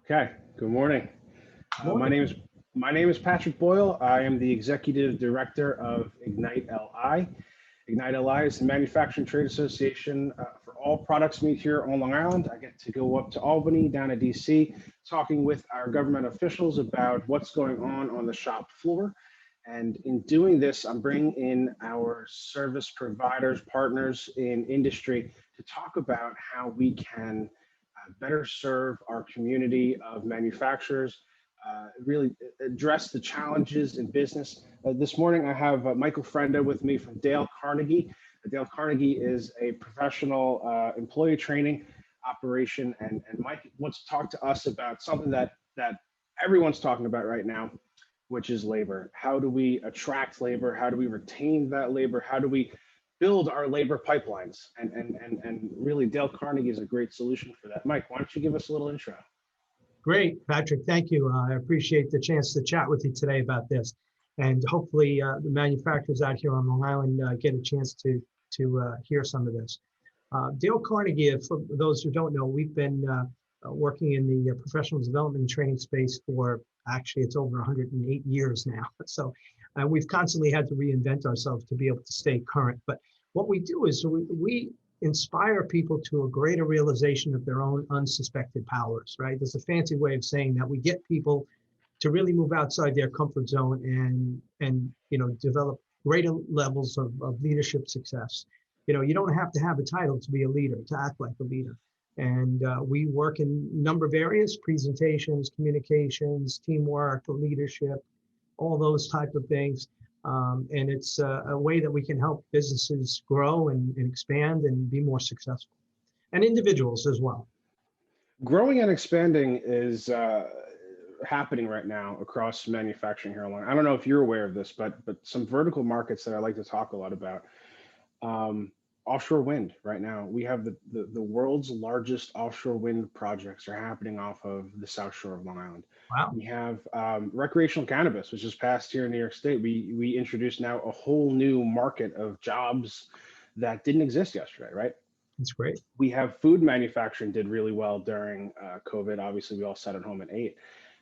Okay, good morning. Uh, my Morning. name is my name is Patrick Boyle. I am the executive director of Ignite LI. Ignite LI is the manufacturing trade association for all products made here on Long Island. I get to go up to Albany, down to DC, talking with our government officials about what's going on the shop floor. And in doing this, I'm bringing in our service providers, partners in industry to talk about how we can better serve our community of manufacturers, really address the challenges in business. This morning, I have Michael.frenda with me from Dale Carnegie. Dale Carnegie is a professional employee training operation, and Mike wants to talk to us about something that everyone's talking about right now, which is labor. How do we attract labor? How do we retain that labor? How do we build our labor pipelines? And really, Dale Carnegie is a great solution for that. Mike, why don't you give us a little intro? Great, Patrick. Thank you. I appreciate the chance to chat with you today about this. And hopefully the manufacturers out here on Long Island get a chance to hear some of this. Dale Carnegie, for those who don't know, we've been working in the professional development and training space for actually it's over 108 years now. So we've constantly had to reinvent ourselves to be able to stay current. But what we do is we inspire people to a greater realization of their own unsuspected powers, right? There's a fancy way of saying that we get people to really move outside their comfort zone and develop greater levels of leadership success. You don't have to have a title to be a leader, to act like a leader. And we work in a number of areas: presentations, communications, teamwork, leadership, all those type of things. And it's a way that we can help businesses grow and expand and be more successful, and individuals as well. Growing and expanding is happening right now across manufacturing here online. I don't know if you're aware of this, but some vertical markets that I like to talk a lot about. Offshore wind right now. We have the world's largest offshore wind projects are happening off of the South Shore of Long Island. Wow. We have recreational cannabis, which is passed here in New York State. We introduced now a whole new market of jobs that didn't exist yesterday, right? That's great. We have food manufacturing did really well during COVID. Obviously, we all sat at home and ate.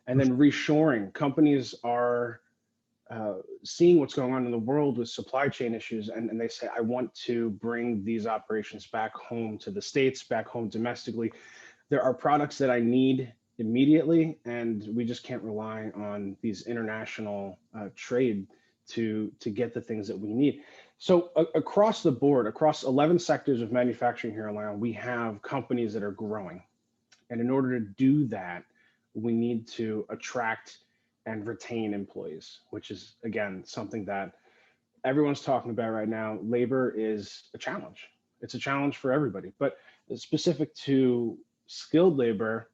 And then reshoring. Companies are seeing what's going on in the world with supply chain issues, and they say, I want to bring these operations back home to the States, back home domestically. There are products that I need immediately, and we just can't rely on these international trade to get the things that we need. So across the board, across 11 sectors of manufacturing here in Long Island, we have companies that are growing. And in order to do that, we need to attract and retain employees, which is, again, something that everyone's talking about right now. Labor is a challenge. It's a challenge for everybody, but specific to skilled labor,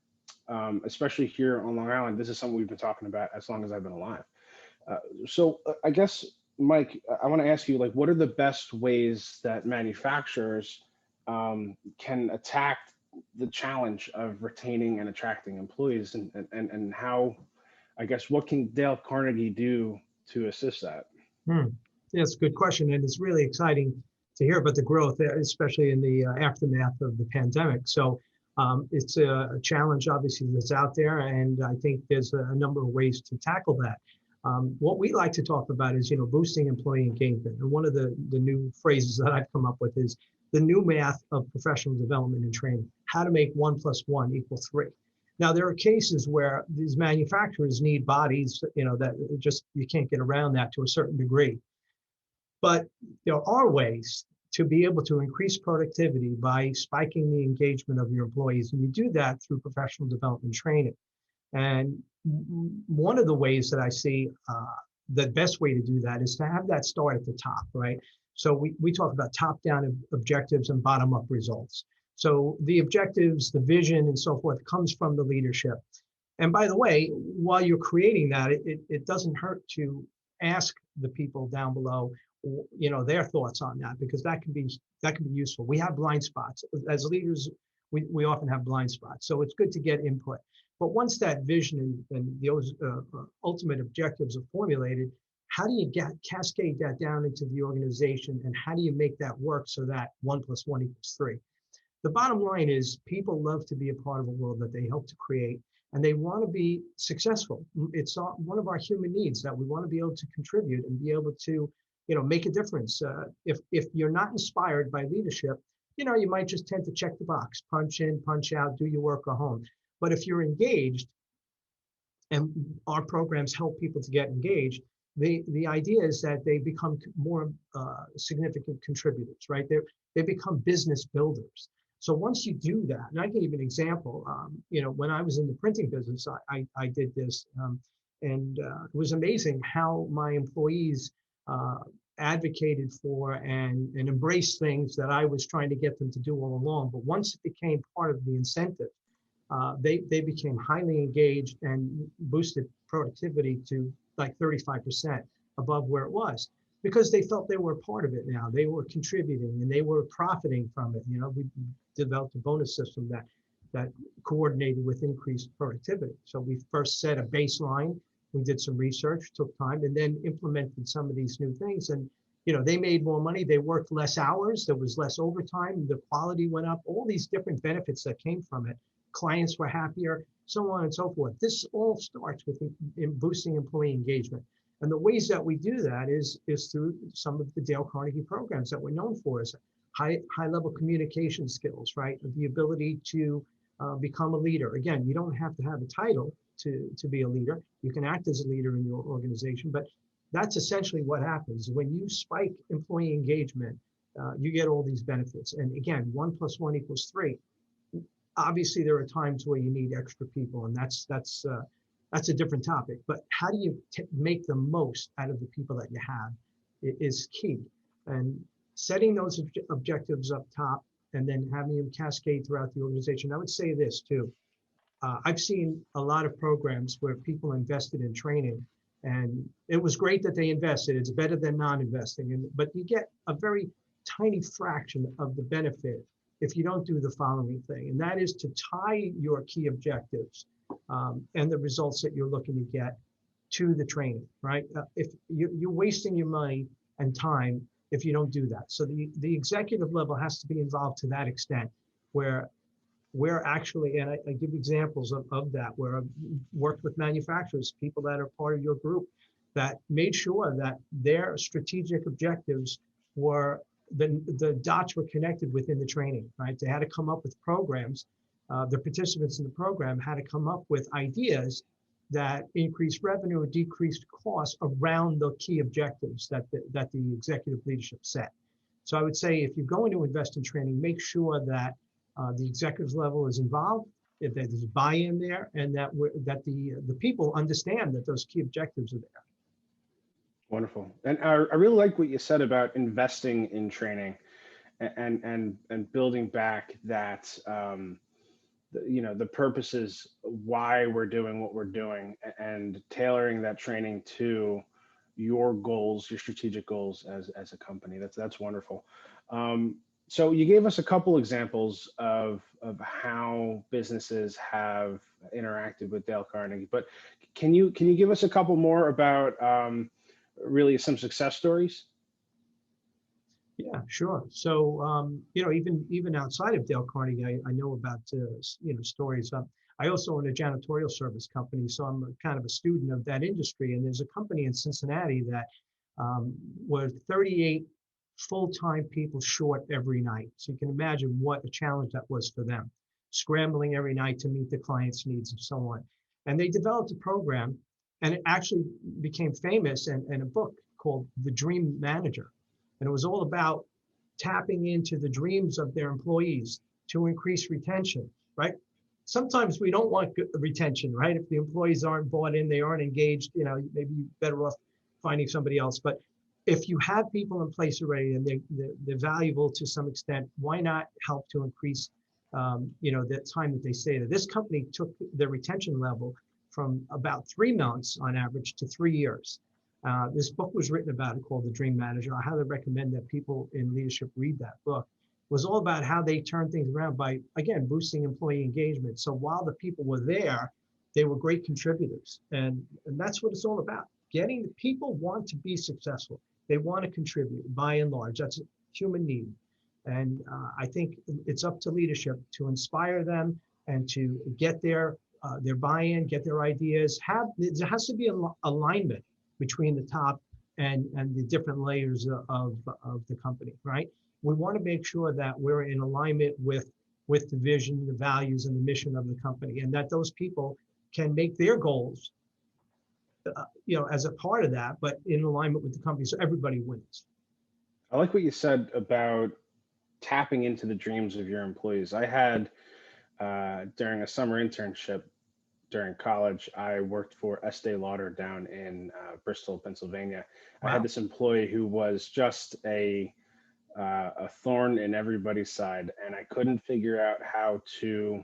especially here on Long Island, this is something we've been talking about as long as I've been alive. So I guess, Mike, I want to ask you, like, what are the best ways that manufacturers can attack the challenge of retaining and attracting employees, and how, I guess, what can Dale Carnegie do to assist that? Yeah, that's a good question. And it's really exciting to hear about the growth, especially in the aftermath of the pandemic. So it's a challenge, obviously, that's out there. And I think there's a number of ways to tackle that. What we like to talk about is, boosting employee engagement. And one of the new phrases that I've come up with is the new math of professional development and training, how to make 1 + 1 = 3. Now, there are cases where these manufacturers need bodies, that just, you can't get around that to a certain degree. But there are ways to be able to increase productivity by spiking the engagement of your employees. And you do that through professional development training. And one of the ways that I see the best way to do that is to have that start at the top, right? So we talk about top-down objectives and bottom-up results. So the objectives, the vision, and so forth comes from the leadership. And by the way, while you're creating that, it doesn't hurt to ask the people down below, their thoughts on that, because that can be useful. We have blind spots as leaders. We often have blind spots, so it's good to get input. But once that vision and those ultimate objectives are formulated, how do you cascade that down into the organization, and how do you make that work so that 1 + 1 = 3? the bottom line is people love to be a part of a world that they help to create, and they want to be successful. It's one of our human needs that we want to be able to contribute and be able to, make a difference. If you're not inspired by leadership, you might just tend to check the box, punch in, punch out, do your work, go home. But if you're engaged, and our programs help people to get engaged, the idea is that they become more significant contributors, right? They become business builders. So once you do that, and I can give an example, when I was in the printing business, I did this, and it was amazing how my employees advocated for and embraced things that I was trying to get them to do all along. But once it became part of the incentive, they became highly engaged and boosted productivity to like 35% above where it was, because they felt they were a part of it now. They were contributing and they were profiting from it. We developed a bonus system that coordinated with increased productivity. So we first set a baseline. We did some research, took time, and then implemented some of these new things. And they made more money. They worked less hours. There was less overtime. The quality went up. All these different benefits that came from it. Clients were happier, so on and so forth. This all starts with boosting employee engagement. And the ways that we do that is through some of the Dale Carnegie programs that we're known for, as high level communication skills, right? The ability to become a leader. Again, you don't have to have a title to be a leader. You can act as a leader in your organization, but that's essentially what happens. When you spike employee engagement, you get all these benefits. And again, 1 + 1 = 3. Obviously, there are times where you need extra people, and that's a different topic. But how do you make the most out of the people that you have is key. And setting those objectives up top and then having them cascade throughout the organization. I would say this too. I've seen a lot of programs where people invested in training, and it was great that they invested. It's better than non-investing, but you get a very tiny fraction of the benefit if you don't do the following thing, and that is to tie your key objectives and the results that you're looking to get to the training, right? If you're wasting your money and time if you don't do that. So the executive level has to be involved to that extent, where we're actually, and I give examples of that, where I've worked with manufacturers, people that are part of your group, that made sure that their strategic objectives were, the dots were connected within the training, right? They had to come up with programs. The participants in the program had to come up with ideas that increased revenue or decreased costs around the key objectives that the executive leadership set. So I would say, if you're going to invest in training, make sure that the executive level is involved, that there's buy-in there, and that the people understand that those key objectives are there. Wonderful. And I really like what you said about investing in training and building back that, the purposes why we're doing what we're doing, and tailoring that training to your goals, your strategic goals as a company. That's wonderful. So you gave us a couple examples of how businesses have interacted with Dale Carnegie, but can you give us a couple more about really some success stories? Yeah, sure. So, even outside of Dale Carnegie, I know about, stories. I also own a janitorial service company, so I'm kind of a student of that industry. And there's a company in Cincinnati that was 38 full-time people short every night. So you can imagine what a challenge that was for them, scrambling every night to meet the client's needs and so on. And they developed a program, and it actually became famous in a book called The Dream Manager. And it was all about tapping into the dreams of their employees to increase retention, right? Sometimes we don't want good retention, right? If the employees aren't bought in, they aren't engaged, maybe you're better off finding somebody else. But if you have people in place already and they're valuable to some extent, why not help to increase, the time that they stay there? This company took their retention level from about 3 months on average to 3 years. This book was written about it, called The Dream Manager. I highly recommend that people in leadership read that book. It was all about how they turned things around by, again, boosting employee engagement. So while the people were there, they were great contributors. And that's what it's all about. Getting the people want to be successful. They want to contribute, by and large. That's a human need. And I think it's up to leadership to inspire them and to get their buy-in, get their ideas. There has to be an alignment between the top and the different layers of the company, right? We want to make sure that we're in alignment with the vision, the values, and the mission of the company, and that those people can make their goals, as a part of that, but in alignment with the company, so everybody wins. I like what you said about tapping into the dreams of your employees. I had during a summer internship during college, I worked for Estee Lauder down in Bristol, Pennsylvania. Wow. I had this employee who was just a thorn in everybody's side, and I couldn't figure out how to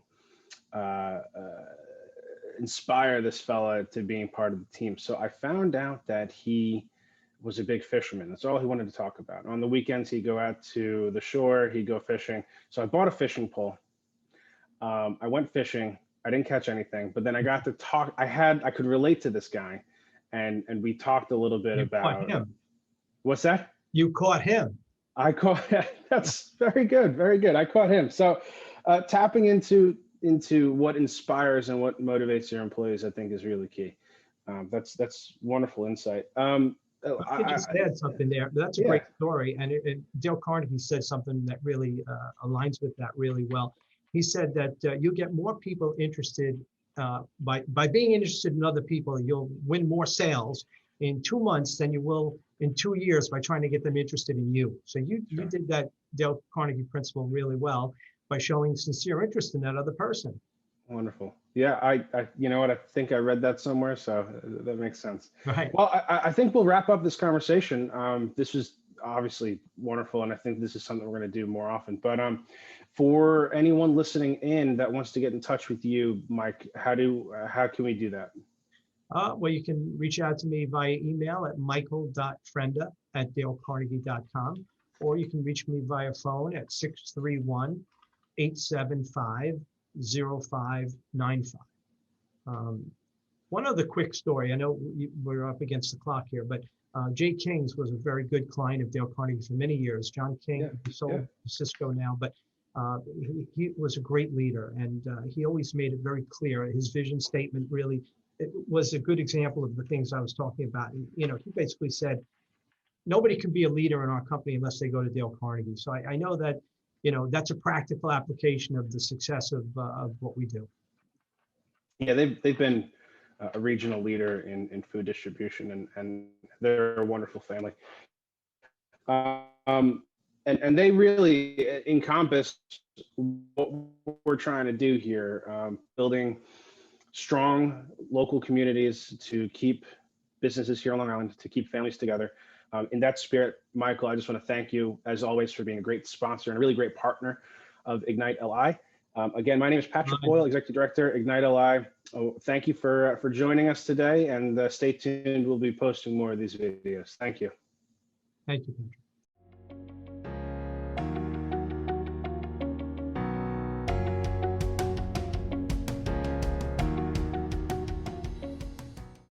inspire this fella to being part of the team. So I found out that he was a big fisherman. That's all he wanted to talk about. On the weekends, he'd go out to the shore, he'd go fishing. So I bought a fishing pole. I went fishing. I didn't catch anything, but then I got to talk. I could relate to this guy, and we talked a little bit about him. What's that? You caught him. I caught. That's very good, very good. I caught him. So tapping into what inspires and what motivates your employees, I think, is really key. That's wonderful insight. I just add something there. That's a great story, and Dale Carnegie said something that really aligns with that really well. He said that you get more people interested by being interested in other people. You'll win more sales in 2 months than you will in 2 years by trying to get them interested in you. So you did that Dale Carnegie principle really well by showing sincere interest in that other person. Wonderful. Yeah, I you know what, I think I read that somewhere, so that makes sense. Right. Well, I think we'll wrap up this conversation. This was obviously wonderful, and I think this is something we're going to do more often. But for anyone listening in that wants to get in touch with you, Mike, how can we do that? Well, you can reach out to me via email at michael.frenda@dalecarnegie.com, or you can reach me via phone at 631-875-0595. One other quick story. I know we're up against the clock here, but Jay King's was a very good client of Dale Carnegie for many years. John King sold Cisco now, but he was a great leader, and he always made it very clear. His vision statement really was a good example of the things I was talking about. And, he basically said, nobody can be a leader in our company unless they go to Dale Carnegie. So I know that, that's a practical application of the success of what we do. Yeah, they've been a regional leader in food distribution, and they're a wonderful family. And they really encompass what we're trying to do here, building strong local communities to keep businesses here on Long Island, to keep families together. In that spirit, Michael, I just want to thank you, as always, for being a great sponsor and a really great partner of Ignite LI. Again, my name is Patrick Boyle, Executive Director, Ignite LI. Thank you for joining us today, and stay tuned. We'll be posting more of these videos. Thank you. Thank you, Patrick.